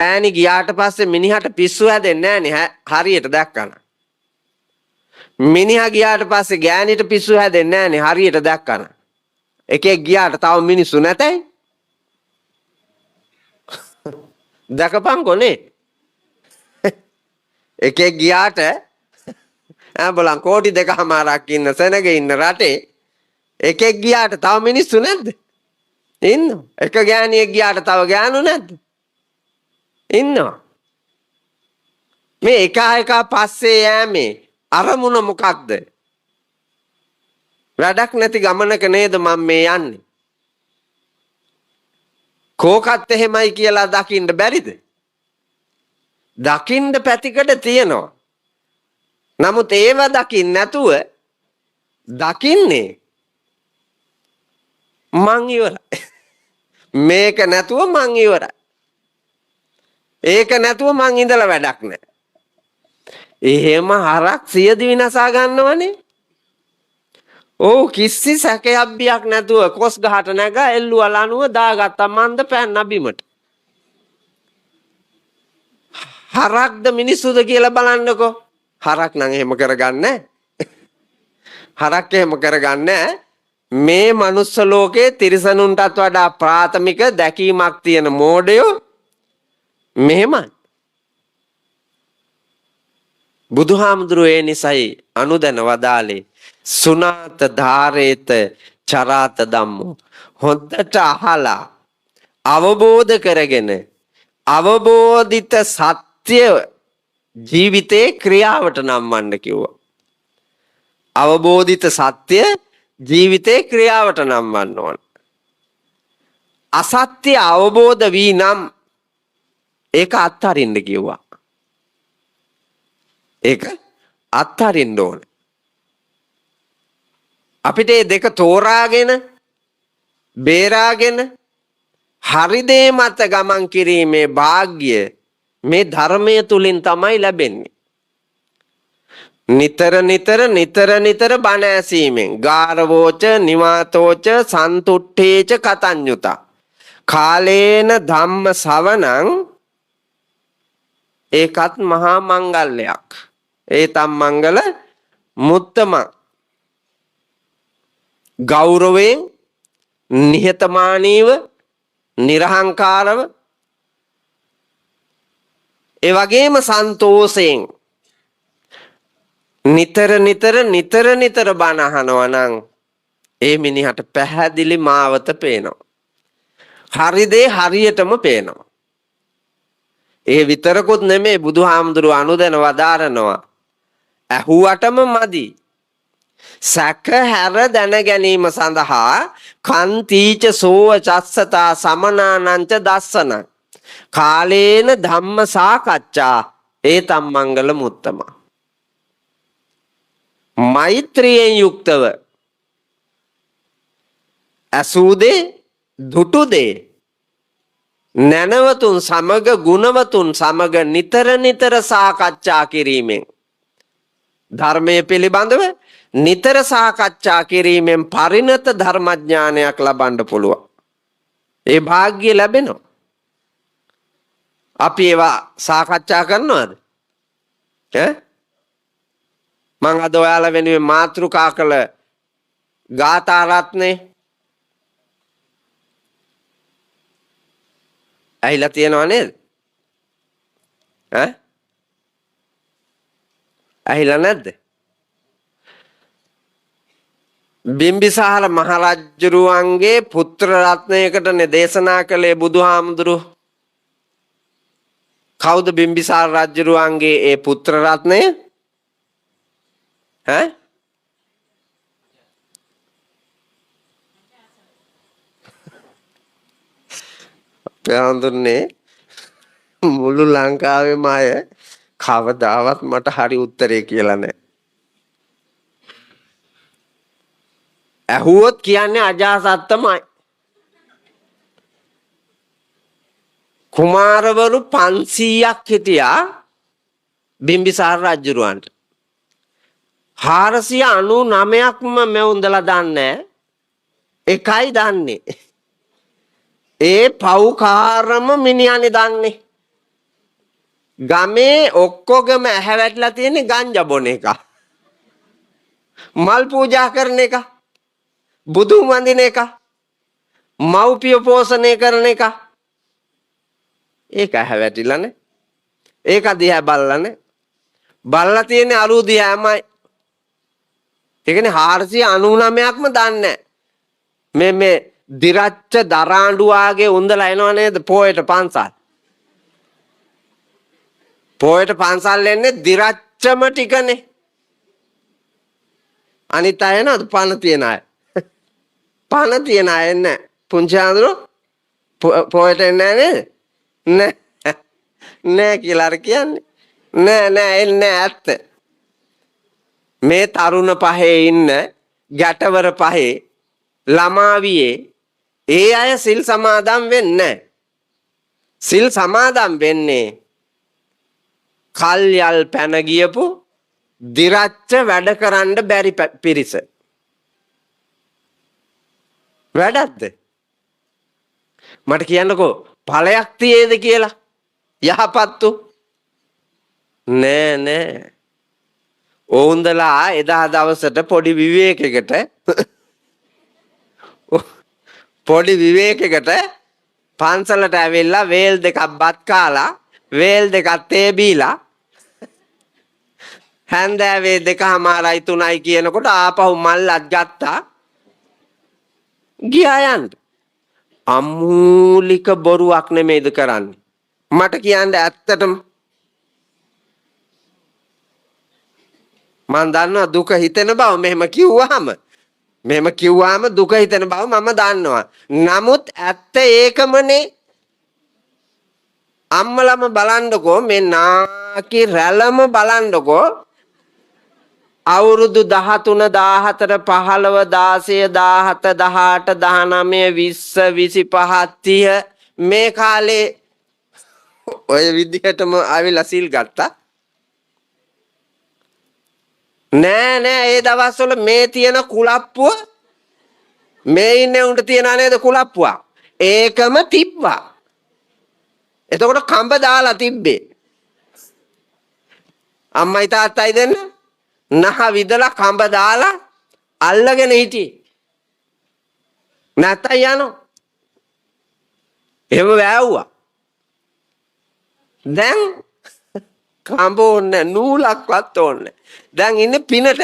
ඈනි ගියාට පස්සේ මිනිහට පිස්සු හැදෙන්නේ නැහැ නේ හරියට දැක්කන. මිනිහා ගියාට පස්සේ ගෑණිට පිස්සු හැදෙන්නේ නැහැ නේ හරියට දැක්කන. එකෙක් ගියාට තව මිනිස්සු නැතයි. දැකපන්කොනේ. එකෙක් ගියාට බලන් කෝටි දෙකමාරක් ඉන්න සෙනග ඉන්න රටේ එකෙක් ගියාට තව මිනිස්සු නැද්ද? ඉන්නවා. එක ගෑණියෙක් ගියාට තව ගෑනු නැද්ද? ඉන්නවා. මේ එක පස්සේ යෑමේ අරමුණ මොකක්ද? වැඩක් නැති ගමනක නේද මම මේ යන්නේ. කෝකත් එහෙමයි කියලා දකින්න බැරිද? දකින්න පැතිකඩ තියෙනවා. නමුත් ඒව දකින්න නැතුව දකින්නේ මං ඉවරයි. මේක නැතුව මං ඉවරයි. ඒක නැතුව මං ඉඳලා වැඩක් නැහැ. එහෙම හරක් සියදි විනාසා ගන්නවනේ. ඔව් කිසි සැකයක් බියක් නැතුව කොස් ගහට නැගා එල්ලුවා ලනුව දාගත්තා මන්ද පැන්න බිමට. හරක්ද මිනිස්සුද කියලා බලන්නකෝ. හරක් නම් එහෙම කරගන්නේ හරක් එහෙම කරගන්නේ මේ මනුස්ස ලෝකේ තිරිසනුන්ටත් වඩා ප්‍රාථමික දැකීමක් තියෙන මෝඩයෝ මෙහෙමයි. බුදුහාමුදුරුවෝ ඒ නිසයි අනුදැන වදාලේ සුනාත ධාරේත චරාත ධම්මෝ. හොඳට අහලා අවබෝධ කරගෙන අවබෝධිත සත්‍ය ජීවිතේ ක්‍රියාවට නම්වන්න කිව්වා. අවබෝධිත සත්‍ය ජීවිතේ ක්‍රියාවට නම්වන්න ඕන. අසත්‍ය අවබෝධ වී නම් ඒක අත්හරින්න කිව්වා. ඒක අත්හරින්න ඕන. අපිට මේ දෙක තෝරාගෙන බේරාගෙන හරි දේ මත ගමන් කිරීමේ වාග්ය මේ ධර්මයේ තුලින් තමයි ලැබෙන්නේ. නිතර බණ ඇසීමෙන් ගාරවෝච නිවාතෝච සන්තුට්ඨේච කතඤ්ඤුතා කාලේන ධම්ම ශවණං ඒකත් මහා මංගල්‍යයක්. ඒතම් මංගල මුත්තම ගෞරවයෙන් නිහතමානීව නිර්හංකාරව ඒ වගේම සන්තෝෂයෙන් නිතර බණ අහනවා නම් ඒ මිනිහට පැහැදිලි මාවත පේනවා. හරි දේ හරියටම පේනවා. ඒ විතරකුත් නෙමෙයි බුදුහාමුදුරුවෝ අනුදැන වදාරනවා. ඇහුවටම මදි. සැක හැර දැන ගැනීම සඳහා කන්තිච සෝව චස්සතා සමනානංච දස්සන කාලේන ධම්ම සාකච්ඡා ඒතම් මංගල මුත්තම. මෛත්‍රියෙන් යුක්තව අසුදේ දුටුදේ නැනවතුන් සමග ගුණවතුන් සමග නිතර සාකච්ඡා කිරීමෙන් ධර්මයේ පිළිබඳව නිතර සාකච්ඡා කිරීමෙන් පරිණත ධර්මඥානයක් ලබන්න පුළුවන්. ඒ වාග්ය ලැබෙනවා. අපි ඒවා සාකච්ඡා කරනවද? මං අද ඔයාලා වෙනුවෙන් මාතෘකා කළ ගාථා රත්නේ ඇහිලා තියෙනව නේද? ඇහිලා නැද්ද? බිම්බිසාර මහරජුරුවන්ගේ පුත්‍ර රත්නයකටනේ දේශනා කළේ බුදුහාමුදුරුවෝ. කවුද බිම්බිසාර රජුරුවන්ගේ ඒ පුත්‍ර රත්නය? පැහැඳුන්නේ මුළු ලංකාවේම අය කවදාවත් මට හරි උත්තරේ කියලා නැහැ. ඇහුවොත් කියන්නේ අජාසත් තමයි. කුමාරවරු 500ක් හිටියා බිම්බිසාර රජුරවන්ට. 499ක්ම මෙවුන්දලා දන්නේ එකයි දන්නේ. ඒ පව්කාරම මිනිහනේ දන්නේ. ගමේ ඔක්කොගම ඇහැ වැටලා තියෙන්නේ ගංජා බොන එක. මල් පූජා කරන එක. බුදුන් වඳින එක. මව්පිය පෝෂණය කරන එක. ඒක ඇහැ වැටිලානේ. ඒක දිහා බලලානේ. බලලා තියෙන්නේ අලු දිහාමයි. ඒ කියන්නේ 499ක්ම දන්නේ මේ දිරච්ච දරාඬු වාගේ උන්දලා එනව නේද පොයට පන්සල්. පොයට පන්සල් එන්නේ දිරච්චම ටිකනේ. අනිත් අය නේද පණ තියන අය. පණ තියන අය එන්නේ පුංචි ආඳුර පොයට එන්නේ නේද? නෑ කියලා කියන්නේ. නෑ එන්නේ ඇත්ත. මේ තරුණ පහේ ඉන්න ගැටවර පහේ ළමාවියේ ඒ අය සිල් සමාදම් වෙන්නේ. සිල් සමාදම් වෙන්නේ කල්යල් පැන ගියපු දිරච්ච වැඩ කරන්න බැරි පිරිස. වැඩක්ද? මට කියන්නකෝ ඵලයක් තියේද කියලා. යහපත්තු නෑ. ඕන්දලා එදා දවසට පොඩි විවේකයකට පන්සලට ඇවිල්ලා වේල් දෙකක් බත් කාලා වේල් දෙකක් තේ බීලා හැන්දෑවේ 2:00යි 3:00යි කියනකොට ආපහු මල්ලත් ගත්තා ගියා යන්න. අමූලික බොරුවක් නෙමෙයිද කරන්නේ. මට කියන්න ඇත්තටම මම දන්නවා දුක හිතෙන බව. මෙහෙම කිව්වහම දුක හිතෙන බව මම දන්නවා. නමුත් ඇත්ත ඒකමනේ. අම්මලම බලන්නකෝ මේ නාකි රැළම බලන්නකෝ. අවුරුදු 13 14 15 16 17 18 19 20 25 30 මේ කාලේ ඔය විදිහටම ආවිලා සිල් ගත්තා. නෑ ඒ දවස්වල මේ තියෙන කුලප්පුව මේ ඉන්නේ උන්ට තියනා නේද කුලප්පුවා. ඒකම තිබ්බා. එතකොට කඹ දාලා තිබ්බේ. අම්මයි තාත්තයි දෙන්න නහ විදලා කඹ දාලා අල්ලගෙන හිටියේ. නැත්තම් යනවා. එහෙම වැව්වා. දැන් කඹ ඕනේ නූලක්වත් ඕනේ. දැන් ඉන්නේ පිනට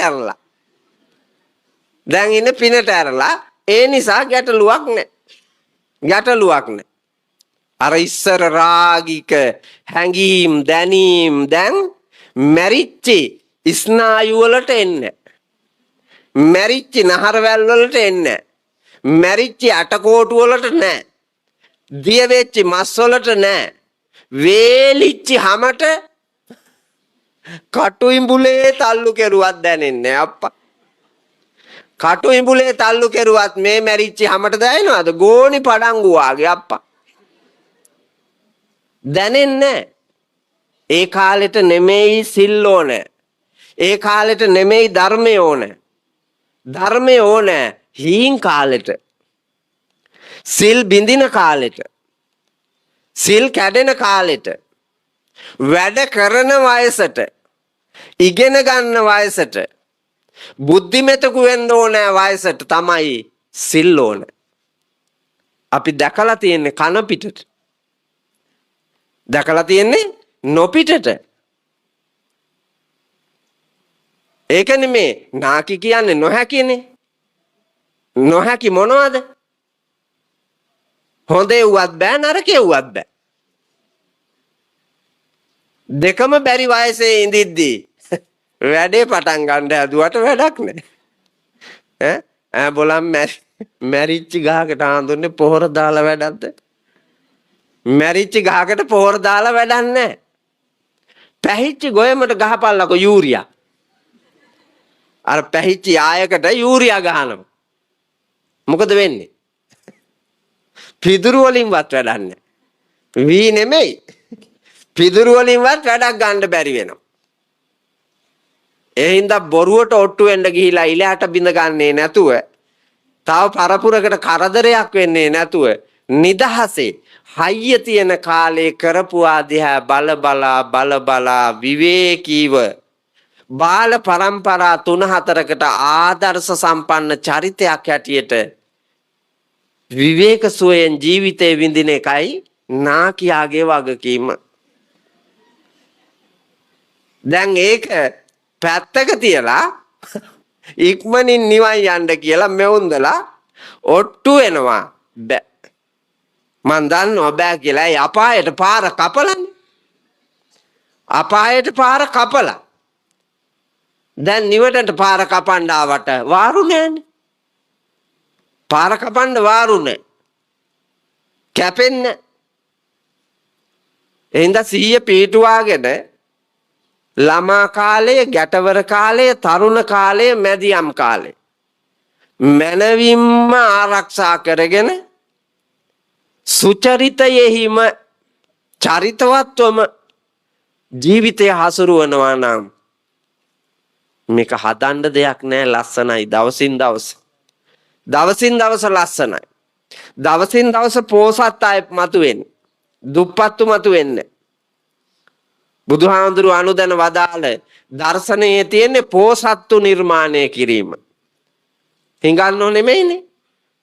ඇරලා. ඒ නිසා ගැටලුවක් නැහැ. අර ඉස්සර රාගික හැඟීම් දැනීම් දැන් මැරිච්ච ස්නායු වලට එන්නේ. මැරිච්ච නහරවැල් වලට එන්නේ. මැරිච්ච අටකොටු වලට නැහැ. දිය වෙච්ච මස් වලට නැහැ. වේලිච්ච හැමට කටු ඉඹුලේ තල්ලු කෙරුවත් දැනෙන්නේ අප්පා. කටු ඉඹුලේ තල්ලු කෙරුවත් මේ මැරිච්ච හැමට දැනෙනවද? ගෝණි පඩංගු වාගේ අප්පා. දැනෙන්නේ. ඒ කාලෙට නෙමෙයි සිල් ඕනේ. ඒ කාලෙට නෙමෙයි ධර්මය ඕනේ. ධර්මය ඕනේ හීන් කාලෙට. සිල් බින්දින කාලෙට. සිල් කැඩෙන කාලෙට. වැඩ කරන වයසට. ඉගෙන ගන්න වයසට. බුද්ධිමතකු වෙන්න ඕනේ වයසට තමයි සිල් ඕනේ. අපි දැකලා තියෙන්නේ කන පිටට. දැකලා තියෙන්නේ නොපිටට. ඒක නෙමේ නාකි කියන්නේ නොහැකිනේ. නොහැකි මොනවද? හොඳේ වුවත් බෑ නරකේ වුවත් බෑ. දෙකම බැරි වයසේ ඉඳිද්දී වැඩේ පටන් ගන්න හැදුවට වැඩක් නැහැ. ඈ බලම් මැරිච්ච ගහකට ආඳුන්නේ පොහොර දාලා වැඩක්ද? මැරිච්ච ගහකට පොහොර දාලා වැඩක් නැහැ. පැහිච්ච ගොයමට ගහපල්ලකෝ යූරියා. අර පැහිච්ච ආයකට යූරියා ගහනවා. මොකද වෙන්නේ? පිදුරු වලින්වත් වැඩක් නැහැ. වී නෙමෙයි. පිදුරු වලින්වත් වැඩක් ගන්න බැරි වෙනවා. ඒ හින්දා බොරුවට ඔට්ටු වෙන්න ගිහිලා ඉලහට බිඳ ගන්නේ නැතුව, තව පරපුරකට කරදරයක් වෙන්නේ නැතුව නිදහසේ හයිය තියෙන කාලේ කරපු ආදිහා බල බලා විවේකීව බාල පරම්පරා 3-4කට ආදර්ශ සම්පන්න චරිතයක් හැටියට විවේක සුවයෙන් ජීවිතේ විඳින එකයි නාකියාගේ වගකීම. දැන් ඒක පැත්තක තියලා ඉක්මනින් නිවන් යන්න කියලා මෙවුන්දලා ඔට්ටු වෙනවා. බෑ. මන් දන්නවා බෑ කියලා. ඒ අපායට පාර කපලන්නේ. අපායට පාර කපලා. දැන් නිවටට පාර කපන්න ආවට වාරු නෑනේ. පාර කපන්න වාරු නෑ. කැපෙන්නේ. එහෙනම් සිහිය පිටුවාගෙන ළමා කාලයේ, ගැටවර කාලයේ, තරුණ කාලයේ, මැදියම් කාලයේ මනවින්ම ආරක්ෂා කරගෙන සුචරිතයෙහිම චරිතවත්වම ජීවිතය හසුරුවනවා නම් මේක හදන්න දෙයක් නෑ. ලස්සනයි. දවසින් දවස ලස්සනයි. දවසින් දවස පෝසත් අය මතුවෙන්නේ. දුප්පත්තු මතුවෙන්නේ. බුදුහාමුදුරුව අනුදැන වදාළ දර්ශනයේ තියෙන්නේ පෝසත්තු නිර්මාණය කිරීම. හිඟන්නෝ නෙමෙයිනේ.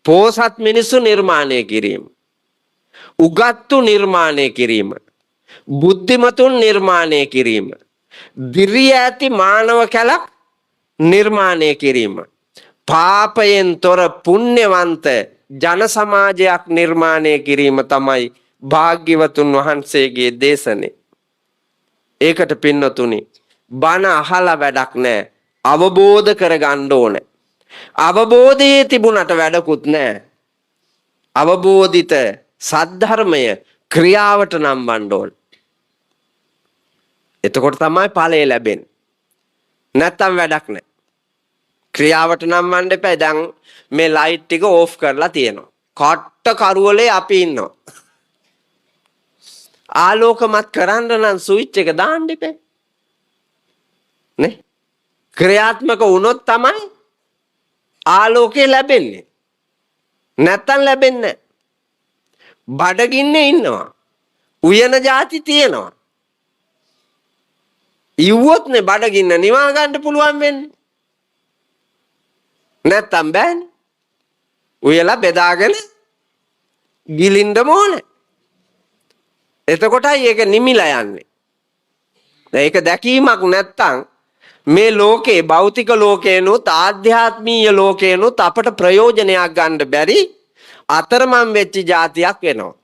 පෝසත් මිනිස්සු නිර්මාණය කිරීම. උගත්තු නිර්මාණය කිරීම. බුද්ධිමතුන් නිර්මාණය කිරීම. දිරිය ඇති මානව කැලක් නිර්මාණය කිරීම. පාපයෙන් තොර පුණ්‍යවන්ත ජන සමාජයක් නිර්මාණය කිරීම තමයි භාග්‍යවතුන් වහන්සේගේ දේශනේ. ඒකට පින්නතුනි බණ අහලා වැඩක් නැහැ. අවබෝධ කරගන්න ඕනේ. අවබෝධයේ තිබුණට වැඩකුත් නැහැ. අවබෝධිත සද්ධර්මය ක්‍රියාවට නම්වන්න ඕනේ. එතකොට තමයි ඵලය ලැබෙන්නේ. නැත්තම් වැඩක් නැහැ. ක්‍රියාවට නම්වන්න එපා. දැන් මේ ලයිට් ටික ඕෆ් කරලා තියෙනවා. කට්ට කරවලේ අපි ඉන්නවා. ආලෝකමත් කරන්න නම් ස්විච් එක දාන්න ඉපේ නේ. ක්‍රියාත්මක වුණොත් තමයි ආලෝකය ලැබෙන්නේ. නැත්තම් ලැබෙන්නේ නැහැ. බඩගින්නේ ඉන්නවා. උයන જાති තියෙනවා. ඉව්වොත් නේ බඩගින්න නිවා ගන්න පුළුවන් වෙන්නේ. නැත්තම් බෑනේ. උයලා බෙදාගෙන ගිලින්න ඕනේ. එතකොටයි ඒක නිමිලා යන්නේ. ඒක දැකීමක් නැත්තම් මේ ලෝකේ භෞතික ලෝකේනොත් ආධ්‍යාත්මීය ලෝකේනොත් අපට ප්‍රයෝජනයක් ගන්න බැරි අතරමං වෙච්ච જાතියක් වෙනවා.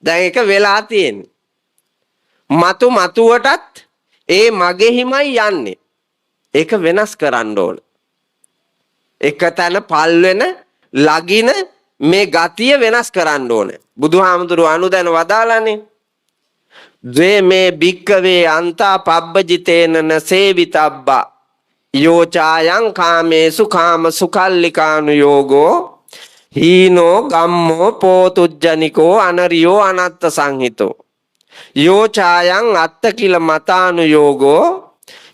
දැන් ඒක වෙලා තියෙන්නේ. මතුවටත් ඒ මගෙහිමයි යන්නේ. ඒක වෙනස් කරන්න ඕන. එක තැන පල් වෙන ලගින මේ ගතිය වෙනස් කරන්න ඕන. බුදුහාමුදුරුවෝ අනුදැන වදාලානේ. ද්වේ මේ භික්කවේ අන්තා පබ්බජිතේනන සේවිතබ්බා යෝචායං කාමේසු කාම සුකල්ලිකානුයෝගෝ හීනෝ ගම්මෝ පෝතුජ්ජනිකෝ අනරියෝ අනත්ත සංහිතෝ යෝචායං අත්ත කිල මතානුයෝගෝ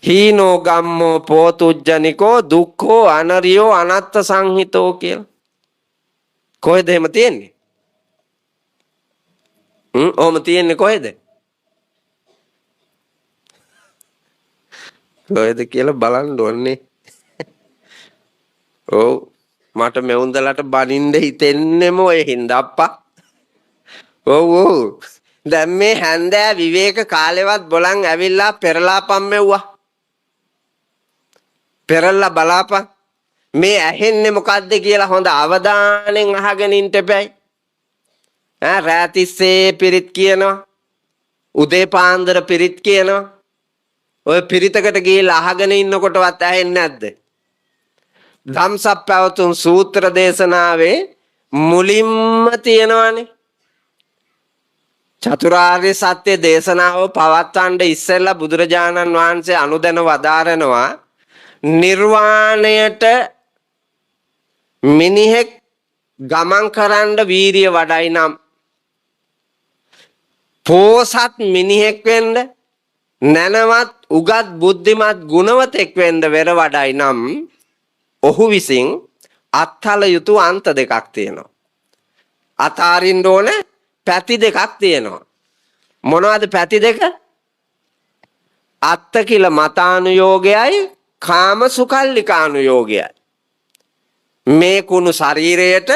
හීනෝ ගම්මෝ පෝතුජ්ජනිකෝ දුක්ඛෝ අනරියෝ අනත්ත සංහිතෝ කියලා. කොහෙද එහෙම තියෙන්නේ? ඔහොම තියෙන්නේ කොහෙද? කොහෙද කියලා බලන්න ඕනේ. ඔව් මට මෙවුන්දලට බනින්න හිතෙන්නෙම ඔය හින්දා අප්පා. ඔව් දැන් මේ හැන්දෑ විවේක කාලෙවත් බොලන් ඇවිල්ලා පෙරලාපම් මෙව්වා. පෙරලා බලාපන්. මේ ඇහෙන්නේ මොකද්ද කියලා හොඳ අවධානයෙන් අහගෙන ඉන්න එපැයි. රාතිස්සේ පිරිත් කියනවා. උදේ පාන්දර පිරිත් කියනවා. ඔය පිරිතකට ගිහිල්ලා අහගෙන ඉන්නකොටවත් ඇහෙන්නේ නැද්ද? ධම්සප්පවතුන් සූත්‍ර දේශනාවේ මුලින්ම තියෙනවානේ. චතුරාර්ය සත්‍ය දේශනාව පවත්වන්න ඉස්සෙල්ලා බුදුරජාණන් වහන්සේ අනුදැන වදාරනවා නිර්වාණයට මිනිහෙක් ගමන් කරන්න වීරිය වඩයි නම් පෝසත් මිනිහෙක් වෙන්න නැනවත් උගත් බුද්ධිමත් ගුණවතෙක් වෙන්න වෙර වඩයි නම් ඔහු විසින් අත්හල යුතු අන්ත දෙකක් තියෙනවා. අතාරින්න ඕන පැති දෙකක් තියෙනවා. මොනවද පැති දෙක? අත්ත කිල මතානුයෝගයයි කාම සුකල්ලිකානුයෝගයයි. මේ කුණු ශරීරයට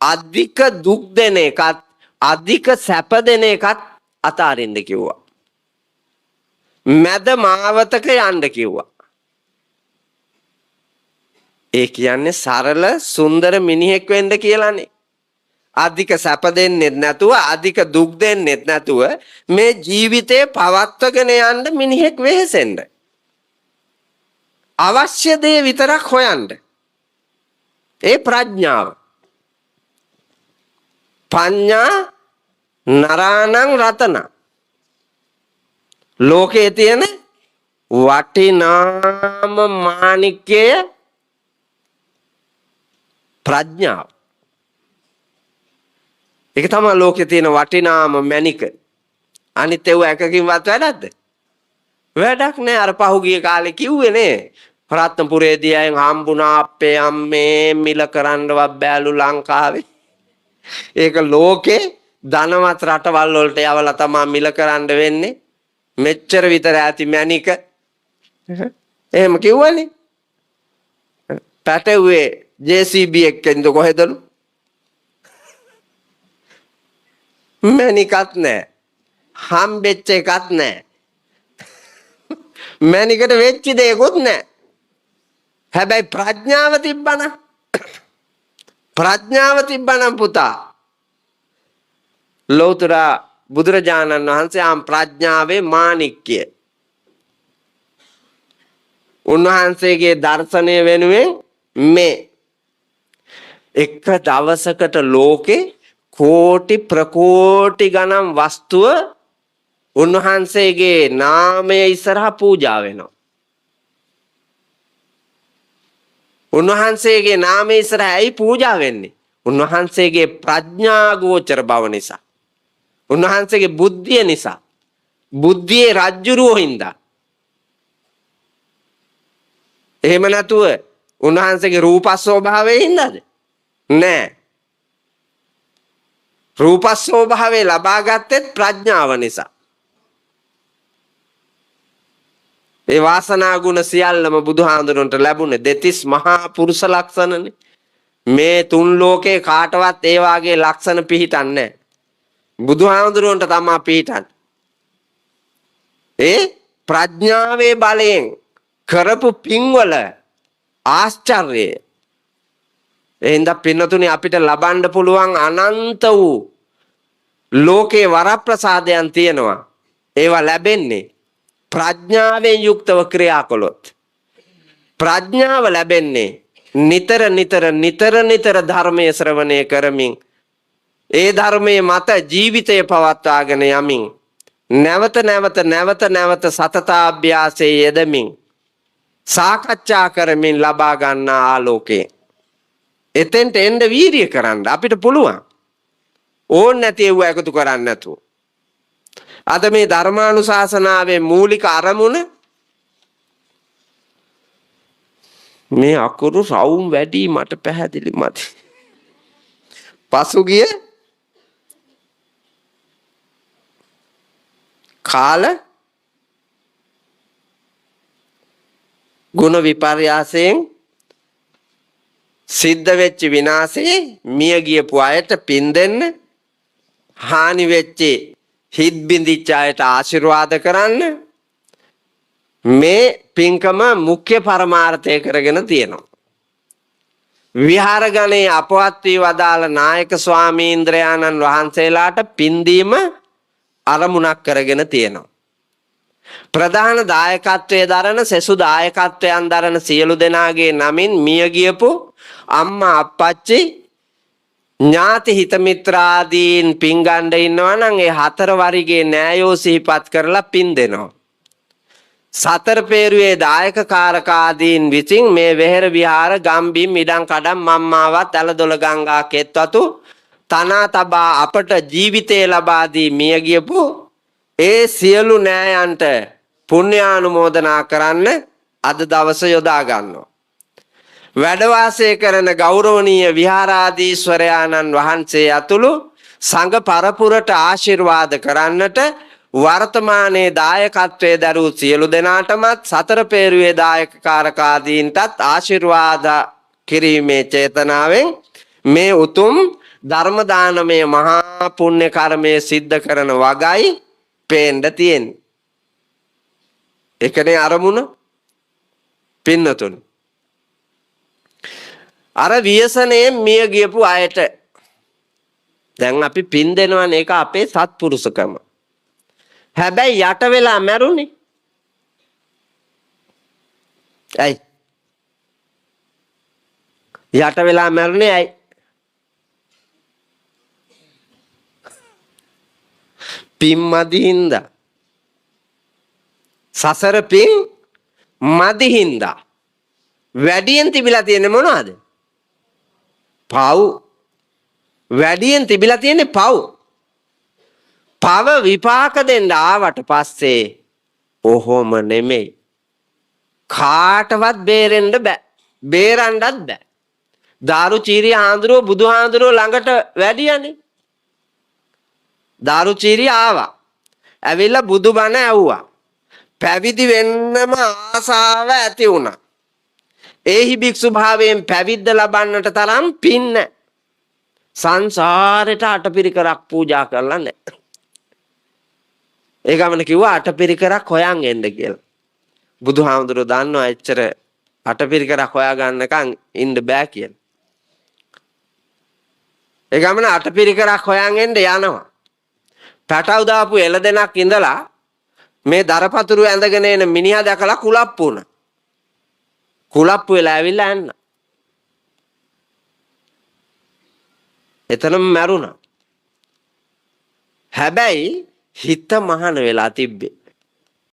අධික දුක් දෙන එකත් අධික සැප දෙන එකත් අතාරින්න කිව්වා. මැද මාවතක යන්න කිව්වා. ඒ කියන්නේ සරල සුන්දර මිනිහෙක් වෙන්න කියලානේ. අධික සැප දෙන්නේ නැතුව අධික දුක් දෙන්නේ නැතුව මේ ජීවිතේ පවත්වගෙන යන්න මිනිහෙක් වෙහෙසෙන්න. අවශ්‍ය දේ විතරක් හොයන්න. ඒ ප්‍රඥාව. පඤ්ඤා නරාණං රතන. ලෝකයේ තියෙන වටිනාම මාණික්කය ප්‍රඥාව. ඒක තමයි ලෝකයේ තියෙන වටිනාම මණික. අනිත් ඒවා එකකින්වත් වැඩක්ද? වැඩක් නෑ. අර පහුගිය කාලේ කිව්වේ නේ. රත්නපුරේදී අයන් හම්බුණා අපේ අම්මේ මිල කරන්නවත් බෑලු ලංකාවේ. ඒක ලෝකේ ධනවත් රටවල් වලට යවලා තමයි මිල කරන්න වෙන්නේ. මෙච්චර විතර ඇති මණික. එහෙම කිව්වනේ. පැටවුවේ JCB එක්කෙන්ද කොහෙදලු? මණිකත් නෑ. හම්බෙච්ච එකත් නෑ. මණිකට වෙච්ච දෙයක්වත් නෑ. හැබැයි ප්‍රඥාව තිබ්බනම් ප්‍රඥාව තිබ්බනම් පුතා ලෞතර බුදුරජාණන් වහන්සේ ආම් ප්‍රඥාවේ මාණික්කය. උන්වහන්සේගේ දර්ශනය වෙනුවෙන් මේ එක දවසකට ලෝකේ කෝටි ප්‍රකෝටි ගණන් වස්තුව උන්වහන්සේගේ නාමය ඉස්සරහා පූජා වෙනවා. උන්වහන්සේගේ නාමය ඉස්සරහා ඇයි පූජා වෙන්නේ? උන්වහන්සේගේ ප්‍රඥා ගෝචර බව නිසා. උන්වහන්සේගේ බුද්ධිය නිසා. බුද්ධියේ රජ්ජුරුවෝ හින්දා. එහෙම නැතුව උන්වහන්සේගේ රූපස්වභාවයෙන් හින්දාද? නෑ. රූපස්වභාවය ලබා ගත්තෙත් ප්‍රඥාව නිසා. ඒ වාසනා ගුණ සියල්ලම බුදුහාඳුනට ලැබුණේ දෙතිස් මහා පුරුෂ ලක්ෂණනේ. මේ තුන් ලෝකේ කාටවත් ඒ වාගේ ලක්ෂණ පිහිටන්නේ නැහැ. බුදුහාඳුනට තමයි පිහිටන්නේ. ඒ ප්‍රඥාවේ බලයෙන් කරපු පින්වල ආශ්චර්යය. එහෙනම් පින්නතුනි අපිට ලබන්න පුළුවන් අනන්ත වූ ලෝකේ වරප්‍රසාදයන් තියෙනවා. ඒවා ලැබෙන්නේ ප්‍රඥාවෙන් යුක්තව ක්‍රියා කළොත්. ප්‍රඥාව ලැබෙන්නේ නිතර ධර්මයේ ශ්‍රවණය කරමින් ඒ ධර්මයේ මත ජීවිතය පවත්වාගෙන යමින් නැවත සතතාභ්‍යාසයේ යෙදමින් සාකච්ඡා කරමින් ලබා ගන්නා ආලෝකේ. එතෙන්ට එන්න වීරිය කරන්න අපිට පුළුවන්. ඕන් නැති ඒවා එකතු කරන්න නැතුව. අද මේ ධර්මානුශාසනාවේ මූලික අරමුණ මේ අකුරු රවුම් වැඩි මට පැහැදිලි මදි. පසුගිය කාල ගුණ විපර්යාසයෙන් සිද්ධ වෙච්ච විනාශේ මිය ගියපු අයට පින් දෙන්න, හානි වෙච්ච හිත් බිඳිච්ච අයට ආශිර්වාද කරන්න මේ පින්කම මුඛ්‍ය පරමාර්ථය කරගෙන තියෙනවා. විහාරගණේ අපවත් වී වදාළ නායක ස්වාමීන්ද්‍රයාණන් වහන්සේලාට පින් දීම අරමුණක් කරගෙන තියෙනවා. ප්‍රධාන දායකත්වයේ දරන සෙසු දායකත්වයන් දරන සියලු දෙනාගේ නමින් මිය ගියපු අම්මා අප්පච්චි ඥාති හිත මිත්‍රාදීන් පින් ගන්න ඉන්නවා නම් ඒ හතර වරිගේ නෑයෝ සිහිපත් කරලා පින් දෙනවා. සතර පේරුවේ දායක කාරකාදීන් විසින් මේ වෙහෙර විහාර ගම්බිම් ඉඩම් කඩම් මම්මාවත් ඇලදොල ගංගා කෙත්වතු තනා තබා අපට ජීවිතය ලබා දී මිය ගියපු ඒ සියලු නෑයන්ට පුණ්‍යානුමෝදනා කරන්න අද දවස යොදා ගන්නවා. වැඩ වාසය කරන ගෞරවනීය විහාරාධීශ්වරයාණන් වහන්සේ ඇතුළු සංඝ පරපුරට ආශිර්වාද කරන්නට වර්තමානයේ දායකත්වයේ දරූ සියලු දෙනාටමත් සතර පෙරුවේ දායකකාරකාදීන්ටත් ආශිර්වාද කිරීමේ චේතනාවෙන් මේ උතුම් ධර්ම දානමය මහා පුණ්‍ය කර්මයේ සිද්ධ කරන වගයි පේන්න තියෙන්නේ. ඒකනේ අරමුණ පින්නතුනි. අර ව්‍යසනයේ මිය ගියපු අයට දැන් අපි පින් දෙනවනේ ඒක අපේ සත්පුරුෂකම. හැබැයි යට වෙලා මැරුණේ. ඇයි? යට වෙලා මැරුණේ ඇයි? පින් මදි හින්දා. සසර පින් මදි හින්දා. වැඩියෙන් තිබිලා තියෙන්නේ මොනවද? පව්. වැඩියෙන් තිබිලා තියෙන්නේ පව්. පව විපාක දෙන්න ආවට පස්සේ ඔහොම නෙමෙයි. කාටවත් බේරෙන්න බෑ. බේරන්නත් බෑ. දාරුචීරි ආන්දරෝ බුදුහාඳුරෝ ළඟට වැඩියනේ. දාරුචීරි ආවා. ඇවිල්ලා බුදුබණ ඇහුවා. පැවිදි වෙන්නම ආසාව ඇති වුණා. ඒහි භික්ෂු භාවයෙන් පැවිද්ද ලබන්නට තරම් පින් නැහැ. සංසාරේට අටපිරිකරක් පූජා කරලා නැහැ. ඒ ගමන කිව්වා අටපිරිකරක් හොයන් එන්න කියලා. බුදුහාමුදුරුවෝ දන්නවා එච්චර අටපිරිකරක් හොයා ගන්නකම් ඉන්න බෑ කියලා. ඒ ගමන අටපිරිකරක් හොයන් එන්න යනවා. පැටව දාපු එළදෙනක් ඉඳලා මේ දරපතුරු ඇඳගෙන එන මිනිහා දැකලා කුලප්පු වුණා. කුලප්පු වෙලා ඇවිල්ලා යන්න. එතනම මැරුණා. හැබැයි හිත මහාන වෙලා තිබ්බේ.